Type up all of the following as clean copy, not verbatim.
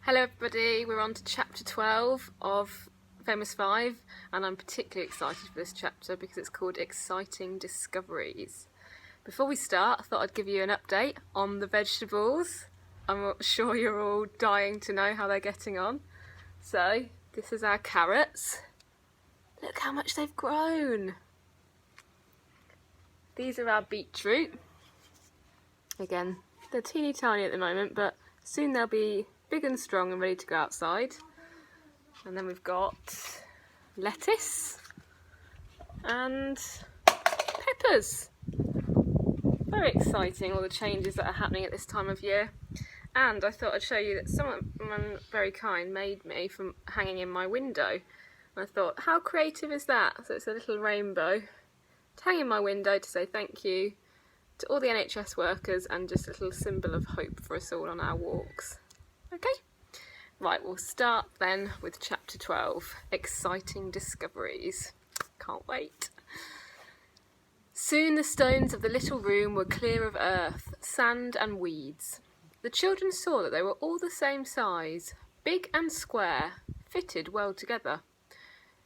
Hello everybody, we're on to chapter 12 of Famous Five, and I'm particularly excited for this chapter because it's called Exciting Discoveries. Before we start, I thought I'd give you an update on the vegetables. I'm sure you're all dying to know how they're getting on. So, this is our carrots. Look how much they've grown. These are our beetroot. Again, they're teeny tiny at the moment, but soon they'll be big and strong and ready to go outside. And then we've got lettuce and peppers. Very exciting, all the changes that are happening at this time of year. And I thought I'd show you that someone very kind made me from hanging in my window. And I thought, how creative is that? So it's a little rainbow to hang in my window to say thank you to all the NHS workers and just a little symbol of hope for us all on our walks. Okay, right, we'll start then with chapter 12, Exciting Discoveries. Can't wait. Soon the stones of the little room were clear of earth, sand and weeds. The children saw that they were all the same size, big and square, fitted well together.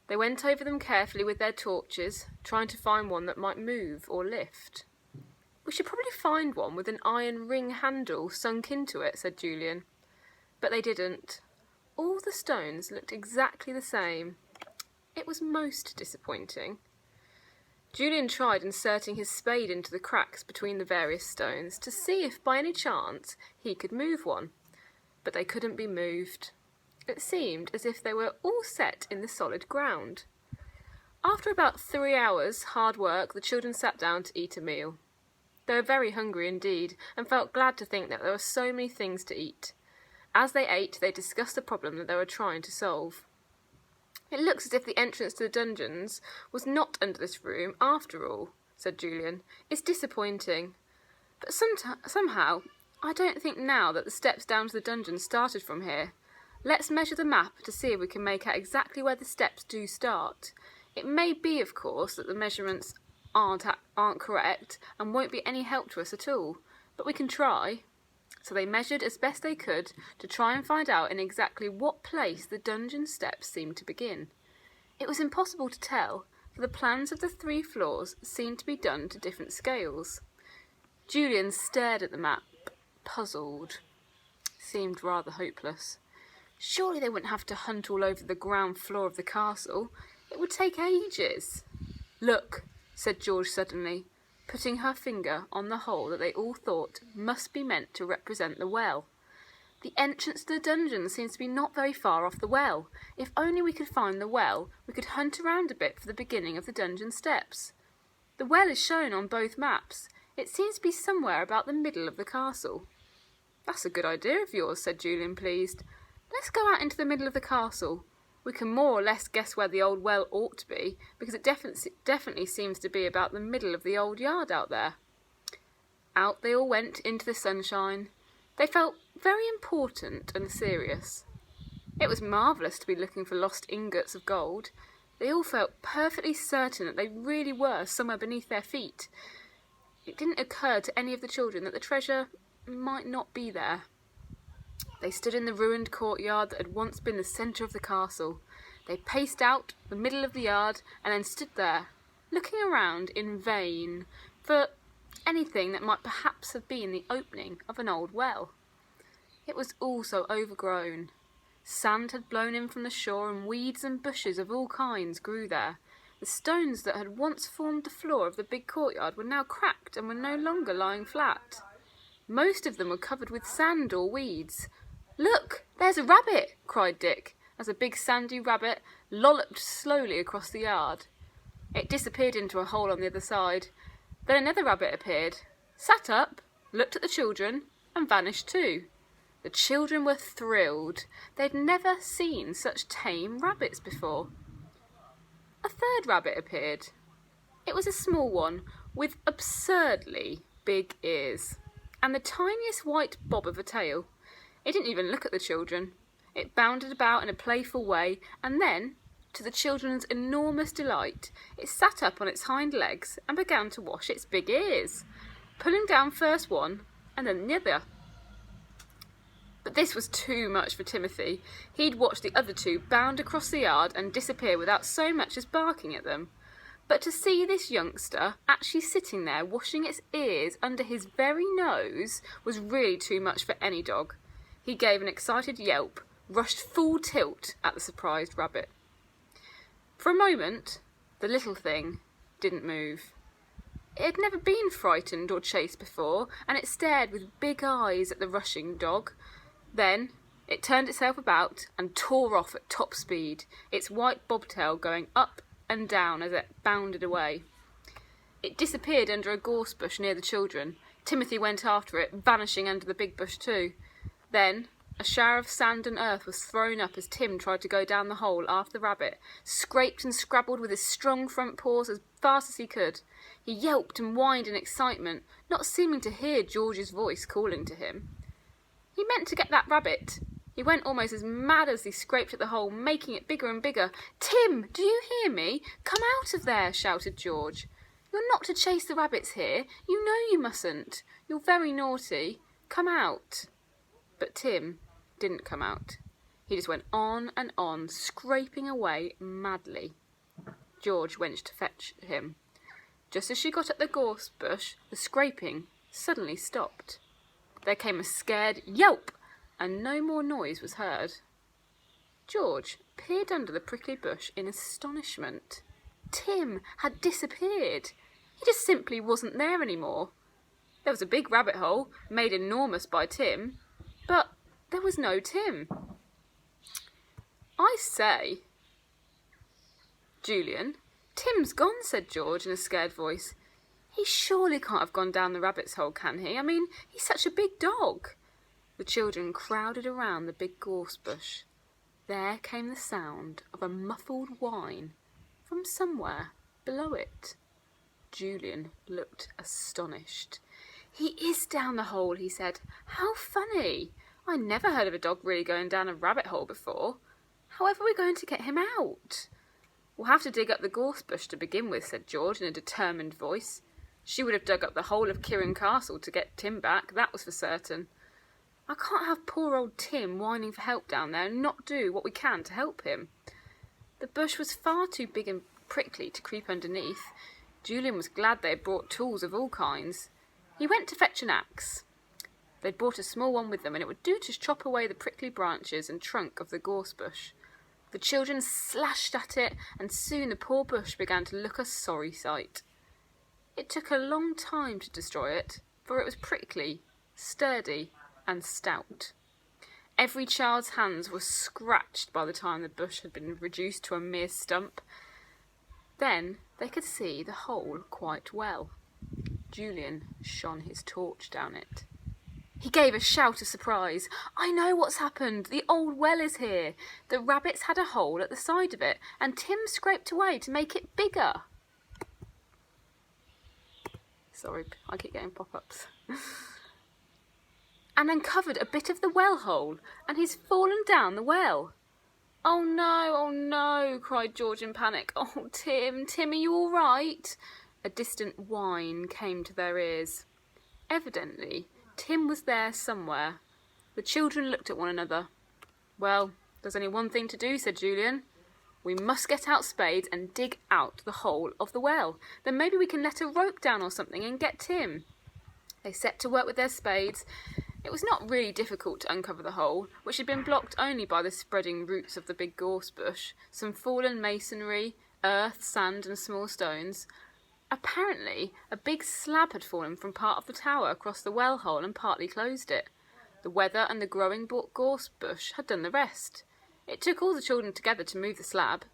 They went over them carefully with their torches, trying to find one that might move or lift. We should probably find one with an iron ring handle sunk into it, said Julian. But they didn't. All the stones looked exactly the same. It was most disappointing. Julian tried inserting his spade into the cracks between the various stones to see if by any chance he could move one. But they couldn't be moved. It seemed as if they were all set in the solid ground. After about 3 hours' hard work, the children sat down to eat a meal. They were very hungry indeed, and felt glad to think that there were so many things to eat. As they ate, they discussed the problem that they were trying to solve. It looks as if the entrance to the dungeons was not under this room after all, said Julian. It's disappointing. But somehow, I don't think now that the steps down to the dungeon started from here. Let's measure the map to see if we can make out exactly where the steps do start. It may be, of course, that the measurements aren't correct and won't be any help to us at all, but we can try. So they measured as best they could to try and find out in exactly what place the dungeon steps seemed to begin. It was impossible to tell, for the plans of the 3 floors seemed to be done to different scales. Julian stared at the map, puzzled. Seemed rather hopeless. Surely they wouldn't have to hunt all over the ground floor of the castle. It would take ages. Look, said George suddenly, putting her finger on the hole that they all thought must be meant to represent the well. The entrance to the dungeon seems to be not very far off the well. If only we could find the well, we could hunt around a bit for the beginning of the dungeon steps. The well is shown on both maps. It seems to be somewhere about the middle of the castle. That's a good idea of yours, said Julian, pleased. Let's go out into the middle of the castle. We can more or less guess where the old well ought to be, because it definitely seems to be about the middle of the old yard out there. Out they all went into the sunshine. They felt very important and serious. It was marvellous to be looking for lost ingots of gold. They all felt perfectly certain that they really were somewhere beneath their feet. It didn't occur to any of the children that the treasure might not be there. They stood in the ruined courtyard that had once been the centre of the castle. They paced out the middle of the yard and then stood there, looking around in vain for anything that might perhaps have been the opening of an old well. It was all so overgrown. Sand had blown in from the shore and weeds and bushes of all kinds grew there. The stones that had once formed the floor of the big courtyard were now cracked and were no longer lying flat. Most of them were covered with sand or weeds. Look, there's a rabbit, cried Dick, as a big sandy rabbit lolloped slowly across the yard. It disappeared into a hole on the other side. Then another rabbit appeared, sat up, looked at the children, and vanished too. The children were thrilled. They'd never seen such tame rabbits before. A third rabbit appeared. It was a small one, with absurdly big ears, and the tiniest white bob of a tail. It didn't even look at the children. It bounded about in a playful way, and then, to the children's enormous delight, it sat up on its hind legs and began to wash its big ears, pulling down first one and then the other. But this was too much for Timothy. He'd watched the other two bound across the yard and disappear without so much as barking at them. But to see this youngster actually sitting there washing its ears under his very nose was really too much for any dog. He gave an excited yelp, rushed full tilt at the surprised rabbit. For a moment, the little thing didn't move. It had never been frightened or chased before, and it stared with big eyes at the rushing dog. Then it turned itself about and tore off at top speed, its white bobtail going up and down as it bounded away. It disappeared under a gorse bush near the children. Timothy went after it, vanishing under the big bush too. Then a shower of sand and earth was thrown up as Tim tried to go down the hole after the rabbit, scraped and scrabbled with his strong front paws as fast as he could. He yelped and whined in excitement, not seeming to hear George's voice calling to him. He meant to get that rabbit. He went almost as mad as he scraped at the hole, making it bigger and bigger. "Tim, do you hear me? Come out of there," shouted George. "You're not to chase the rabbits here. You know you mustn't. You're very naughty. Come out." But Tim didn't come out. He just went on and on, scraping away madly. George went to fetch him. Just as she got at the gorse bush, the scraping suddenly stopped. There came a scared yelp, and no more noise was heard. George peered under the prickly bush in astonishment. Tim had disappeared. He just simply wasn't there anymore. There was a big rabbit hole, made enormous by Tim, but there was no Tim. "I say, Julian, Tim's gone," said George in a scared voice. "He surely can't have gone down the rabbit's hole, can he? I mean, he's such a big dog." The children crowded around the big gorse bush. There came the sound of a muffled whine from somewhere below it. Julian looked astonished. "He is down the hole," he said. "How funny! I never heard of a dog really going down a rabbit hole before. However are we going to get him out?" "We'll have to dig up the gorse bush to begin with," said George in a determined voice. She would have dug up the whole of Kirin Castle to get Tim back, that was for certain. I can't have poor old Tim whining for help down there and not do what we can to help him. The bush was far too big and prickly to creep underneath. Julian was glad they had brought tools of all kinds. He went to fetch an axe. They'd brought a small one with them, and it would do to chop away the prickly branches and trunk of the gorse bush. The children slashed at it, and soon the poor bush began to look a sorry sight. It took a long time to destroy it, for it was prickly, sturdy, and stout. Every child's hands were scratched by the time the bush had been reduced to a mere stump. Then they could see the hole quite well. Julian shone his torch down it. He gave a shout of surprise. "I know what's happened. The old well is here. The rabbits had a hole at the side of it, and Tim scraped away to make it bigger." Sorry, I keep getting pop-ups. "And uncovered a bit of the well hole, and he's fallen down the well." Oh no, cried George in panic. "Oh, Tim, are you all right?" A distant whine came to their ears. Evidently, Tim was there somewhere. The children looked at one another. "Well, there's only one thing to do," said Julian. "We must get out spades and dig out the hole of the well. Then maybe we can let a rope down or something and get Tim." They set to work with their spades. It was not really difficult to uncover the hole, which had been blocked only by the spreading roots of the big gorse bush, some fallen masonry, earth, sand, and small stones. Apparently, a big slab had fallen from part of the tower across the well hole and partly closed it. The weather and the growing gorse bush had done the rest. It took all the children together to move the slab.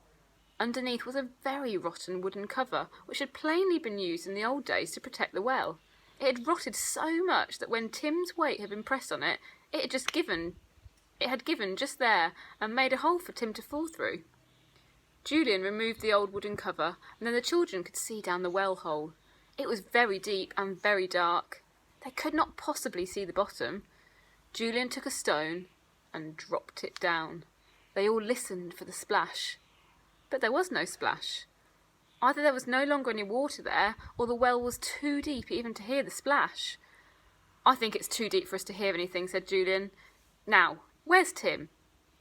Underneath was a very rotten wooden cover, which had plainly been used in the old days to protect the well. It had rotted so much that when Tim's weight had been pressed on it, it had given just there and made a hole for Tim to fall through. Julian removed the old wooden cover, and then the children could see down the well hole. It was very deep and very dark. They could not possibly see the bottom. Julian took a stone and dropped it down. They all listened for the splash. But there was no splash. Either there was no longer any water there, or the well was too deep even to hear the splash. "I think it's too deep for us to hear anything," said Julian. Now, where's Tim?"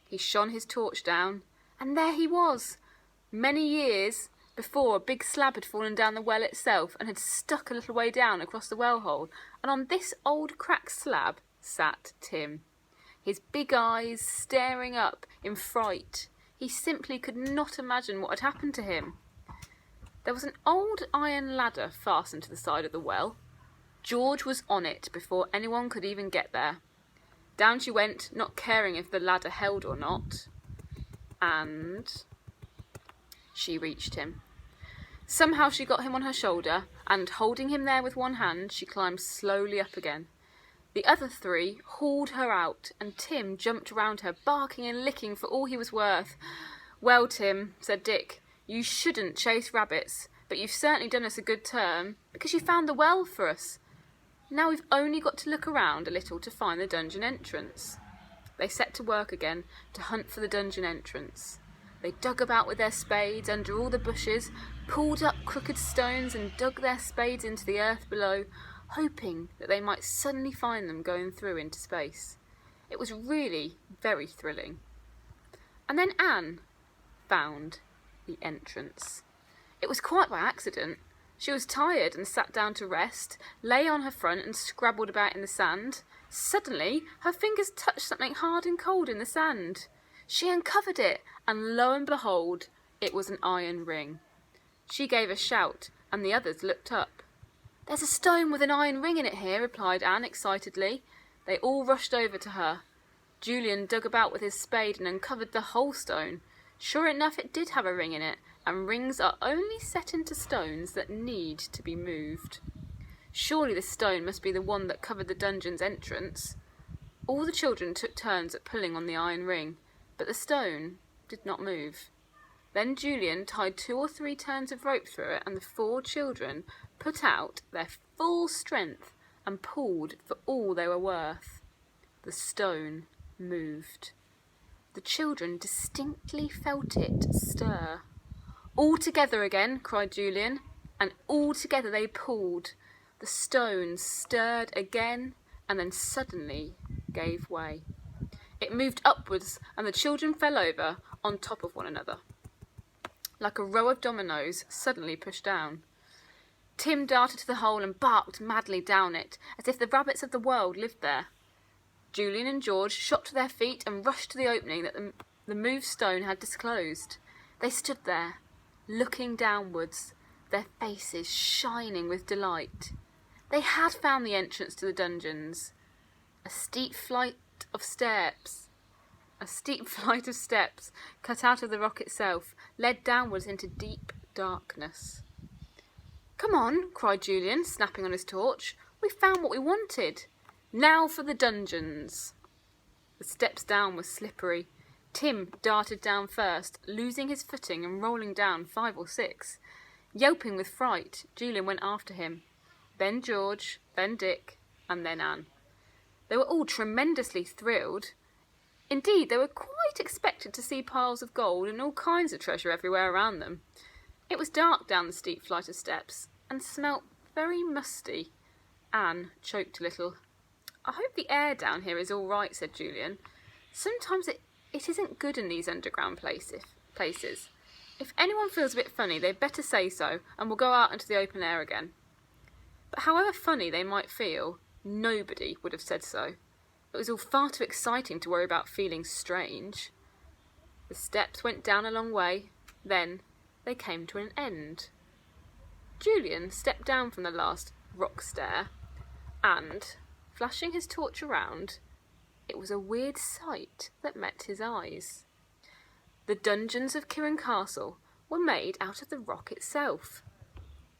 He shone his torch down, and there he was. Many years before, a big slab had fallen down the well itself and had stuck a little way down across the well hole, and on this old cracked slab sat Tim, his big eyes staring up in fright. He simply could not imagine what had happened to him. There was an old iron ladder fastened to the side of the well. George was on it before anyone could even get there. Down she went, not caring if the ladder held or not, and she reached him. Somehow she got him on her shoulder, and holding him there with one hand, she climbed slowly up again. The other three hauled her out, and Tim jumped round her, barking and licking for all he was worth. "Well, Tim," said Dick, "you shouldn't chase rabbits, but you've certainly done us a good turn, because you found the well for us. Now we've only got to look around a little to find the dungeon entrance." They set to work again to hunt for the dungeon entrance. They dug about with their spades under all the bushes, pulled up crooked stones and dug their spades into the earth below, hoping that they might suddenly find them going through into space. It was really very thrilling. And then Anne found the entrance. It was quite by accident. She was tired and sat down to rest, lay on her front and scrabbled about in the sand. Suddenly, her fingers touched something hard and cold in the sand. She uncovered it, and lo and behold, it was an iron ring. She gave a shout, and the others looked up. "There's a stone with an iron ring in it here," replied Anne excitedly. They all rushed over to her. Julian dug about with his spade and uncovered the whole stone. Sure enough, it did have a ring in it, and rings are only set into stones that need to be moved. Surely this stone must be the one that covered the dungeon's entrance. All the children took turns at pulling on the iron ring, but the stone did not move. Then Julian tied 2 or 3 turns of rope through it, and the 4 children put out their full strength and pulled for all they were worth. The stone moved. The children distinctly felt it stir. "All together again," cried Julian, and all together they pulled. The stone stirred again and then suddenly gave way. It moved upwards, and the children fell over on top of one another, like a row of dominoes suddenly pushed down. Tim darted to the hole and barked madly down it, as if the rabbits of the world lived there. Julian and George shot to their feet and rushed to the opening that the moved stone had disclosed. They stood there, looking downwards, their faces shining with delight. They had found the entrance to the dungeons. A steep flight of steps, cut out of the rock itself, led downwards into deep darkness. "Come on," cried Julian, snapping on his torch. "We've found what we wanted. Now for the dungeons." The steps down were slippery. Tim darted down first, losing his footing and rolling down 5 or 6. Yelping with fright, Julian went after him. Then George, then Dick, and then Anne. They were all tremendously thrilled. Indeed, they were quite expected to see piles of gold and all kinds of treasure everywhere around them. It was dark down the steep flight of steps, and smelt very musty. Anne choked a little. "I hope the air down here is all right," said Julian. "Sometimes it isn't good in these underground places. If anyone feels a bit funny, they'd better say so, and we'll go out into the open air again." But however funny they might feel, nobody would have said so. It was all far too exciting to worry about feeling strange. The steps went down a long way, then they came to an end. Julian stepped down from the last rock stair, and, flashing his torch around, it was a weird sight that met his eyes. The dungeons of Kirin Castle were made out of the rock itself.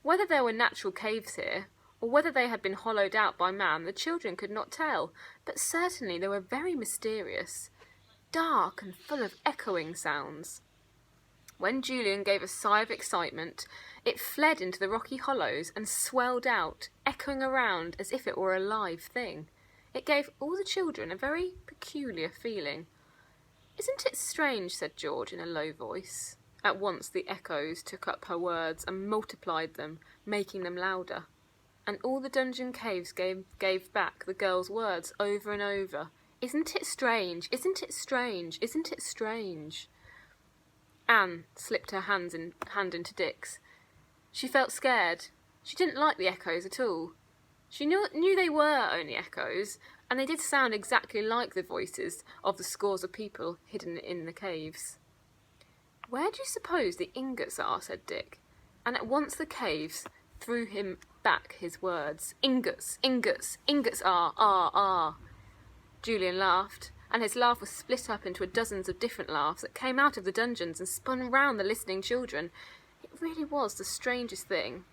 Whether there were natural caves here, or whether they had been hollowed out by man, the children could not tell, but certainly they were very mysterious, dark and full of echoing sounds. When Julian gave a sigh of excitement, it fled into the rocky hollows and swelled out, echoing around as if it were a live thing. It gave all the children a very peculiar feeling. "Isn't it strange?" said George in a low voice. At once the echoes took up her words and multiplied them, making them louder. And all the dungeon caves gave back the girl's words over and over. Isn't it strange? Isn't it strange? Isn't it strange? Anne slipped her hand into Dick's. She felt scared. She didn't like the echoes at all. She knew they were only echoes, and they did sound exactly like the voices of the scores of people hidden in the caves. "Where do you suppose the ingots are?" said Dick, and at once the caves threw him back his words. "Ingots, ingots, ingots are. Julian laughed, and his laugh was split up into dozens of different laughs that came out of the dungeons and spun round the listening children. It really was the strangest thing.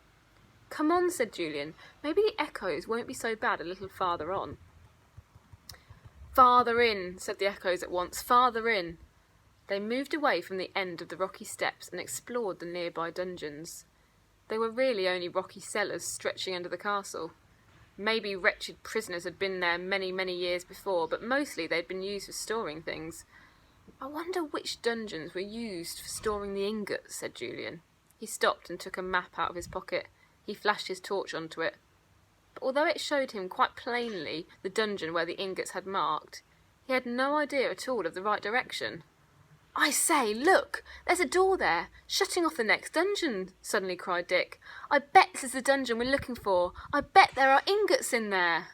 "Come on," said Julian. "Maybe the echoes won't be so bad a little farther on." "Farther in," said the echoes at once. "Farther in." They moved away from the end of the rocky steps and explored the nearby dungeons. They were really only rocky cellars stretching under the castle. Maybe wretched prisoners had been there many, many years before, but mostly they'd been used for storing things. "I wonder which dungeons were used for storing the ingots," said Julian. He stopped and took a map out of his pocket. He flashed his torch onto it. But although it showed him quite plainly the dungeon where the ingots had marked, he had no idea at all of the right direction. "I say, look! There's a door there, shutting off the next dungeon!" suddenly cried Dick. "I bet this is the dungeon we're looking for. I bet there are ingots in there!"